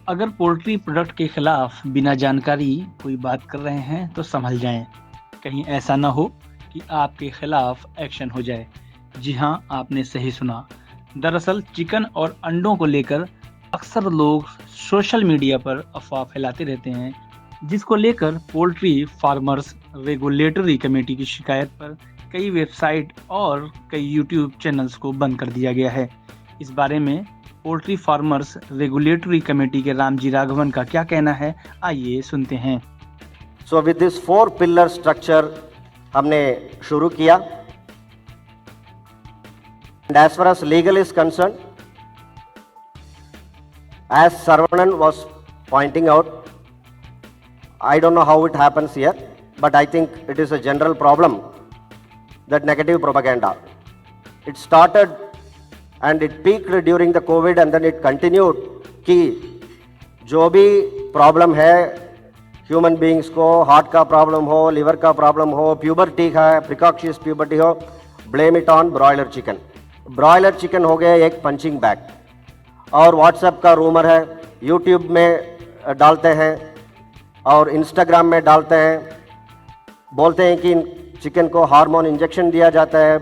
अगर poultry product के खिलाफ बिना जानकारी कोई बात कर रहे हैं तो संभल जाएं। कहीं ऐसा ना हो कि आपके खिलाफ एक्शन हो जाए। जी हाँ, आपने सही सुना। दरअसल चिकन और अंडों को लेकर अक्सर लोग सोशल मीडिया पर अफवाह फैलाते रहते हैं, जिसको लेकर पोल्ट्री फार्मर्स रेगुलेटरी कमेटी की शिकायत पर कई वेबसाइट और कई यूट्यूब चैनल्स को बंद कर दिया गया है। इस बारे में पोल्ट्री फार्मर्स रेगुलेटरी कमेटी के रामजी राघवन का क्या कहना है, आइए सुनते हैं। So with this 4 pillar structure हमने शुरू किया। And as far as legal is concern, as Saravanan was pointing out, I don't know how it happens here, but I think it is a general problem, that negative propaganda. It started and it peaked during the COVID and then it continued कि जो भी problem है human beings को, heart का problem हो, liver का problem हो, puberty का है, प्रिकॉक्शियस प्यूबर्टी हो, blame it on broiler chicken. Broiler chicken हो गया एक पंचिंग बैग। और व्हाट्सएप का रूमर है, यूट्यूब में डालते हैं और इंस्टाग्राम में डालते हैं, बोलते हैं कि चिकन को हार्मोन इंजेक्शन दिया जाता है,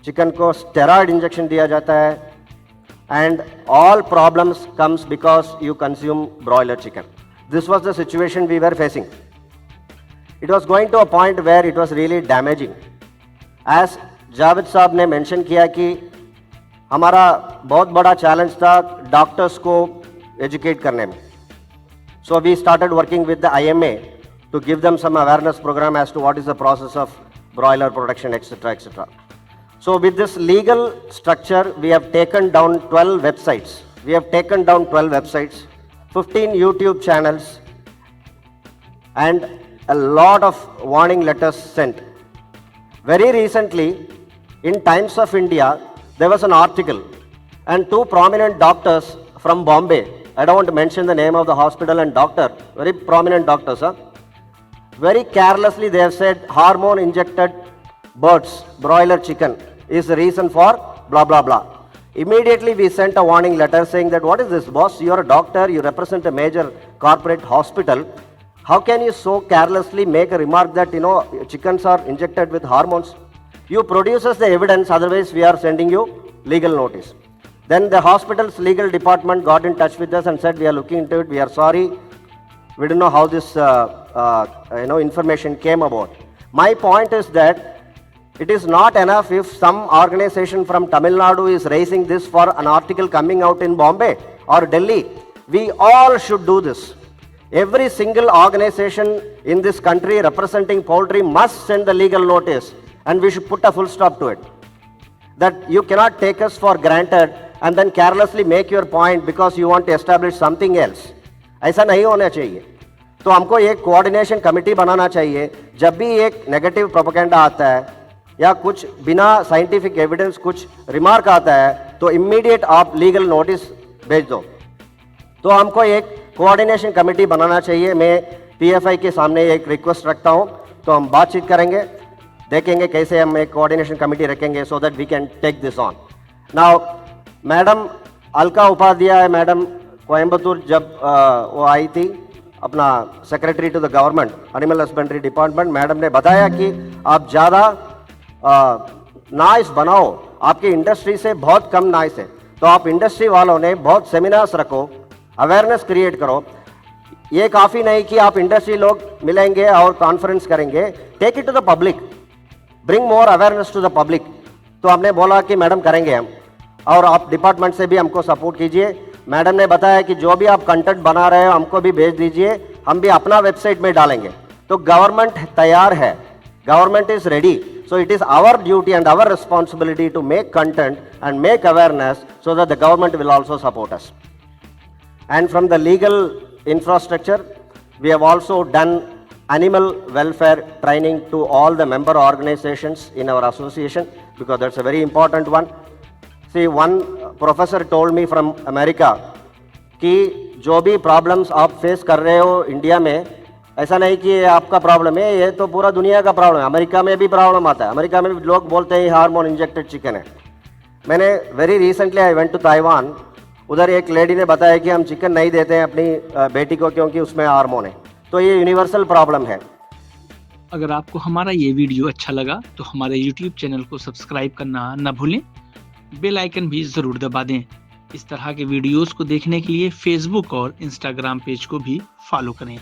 चिकन को स्टेरॉइड इंजेक्शन दिया जाता है, and all problems comes because you consume broiler chicken. This was the situation we were facing. It was going to a point where it was really damaging. As Javed sahab ने mention किया कि हमारा बहुत बड़ा challenge था डॉक्टर्स को educate करने में। So we started working with the IMA to give them some awareness program as to what is the process of broiler production, etc., etc. So with this legal structure, we have taken down 12 websites. 15 YouTube channels, and a lot of warning letters sent. Very recently, in Times of India, there was an article, and 2 prominent doctors from Bombay, I don't want to mention the name of the hospital and doctor, very prominent doctors, very carelessly they have said hormone injected birds, broiler chicken is the reason for blah blah blah. Immediately we sent a warning letter saying that what is this, boss? You are a doctor, you represent a major corporate hospital. How can you so carelessly make a remark that chickens are injected with hormones? You produce us the evidence, otherwise we are sending you legal notice. Then the hospital's legal department got in touch with us and said we are looking into it, we are sorry, we don't know how this information came about. My point is that it is not enough if some organization from Tamil Nadu is raising this for an article coming out in Bombay or Delhi. We all should do this. Every single organization in this country representing poultry must send the legal notice, and we should put a full stop to it. That you cannot take us for granted and then carelessly make your point because you want to establish something else. ऐसा नहीं होना चाहिए। तो हमको एक coordination committee बनाना चाहिए। जब भी एक नेगेटिव प्रोपेगेंडा आता है या कुछ बिना साइंटिफिक एविडेंस कुछ रिमार्क आता है तो इमीडिएट आप लीगल नोटिस भेज दो। तो हमको एक कोऑर्डिनेशन कमेटी बनाना चाहिए। मैं PFI के सामने एक रिक्वेस्ट रखता हूँ, तो हम बातचीत करेंगे, देखेंगे कैसे हम एक कोऑर्डिनेशन कमेटी रखेंगे so that we can take this on. Now madam Alka Upadhyay madam Coimbatore जब वो आई थी अपना secretary to the government animal husbandry department, madam ने बताया कि आप ज़्यादा नाइस बनाओ, आपकी इंडस्ट्री से बहुत कम नाइस है। तो आप इंडस्ट्री वालों ने बहुत सेमिनार्स रखो, अवेयरनेस क्रिएट करो। ये काफ़ी नहीं कि आप इंडस्ट्री लोग मिलेंगे और कॉन्फ्रेंस करेंगे, take it to the public, bring more awareness to the public. तो हमने बोला कि मैडम करेंगे हम, और आप डिपार्टमेंट से भी हमको सपोर्ट कीजिए। मैडम ने बताया कि जो भी आप कंटेंट बना रहे हो हमको भी भेज दीजिए, हम भी अपना वेबसाइट में डालेंगे। तो गवर्नमेंट तैयार है, government is ready. So it is our duty and our responsibility to make content and make awareness so that the government will also support us. And from the legal infrastructure, we have also done animal welfare training to all the member organizations in our association, because that's a very important one. See, one professor told me from America कि जो भी problems आप face कर रहे हो India में, ऐसा नहीं कि ये आपका प्रॉब्लम है, ये तो पूरा दुनिया का प्रॉब्लम है। अमेरिका में भी प्रॉब्लम आता है, अमेरिका में भी लोग बोलते हैं हार्मोन इंजेक्टेड चिकन है। मैंने very recently I went to Taiwan, उधर एक लेडी ने बताया कि हम चिकन नहीं देते हैं अपनी बेटी को क्योंकि उसमें हार्मोन है। तो ये यूनिवर्सल प्रॉब्लम है। अगर आपको हमारा ये वीडियो अच्छा लगा तो हमारे YouTube चैनल को सब्सक्राइब करना न भूलें, बेल आइकन भी ज़रूर दबा दें। इस तरह के वीडियोस को देखने के लिए फेसबुक और इंस्टाग्राम पेज को भी फॉलो करें।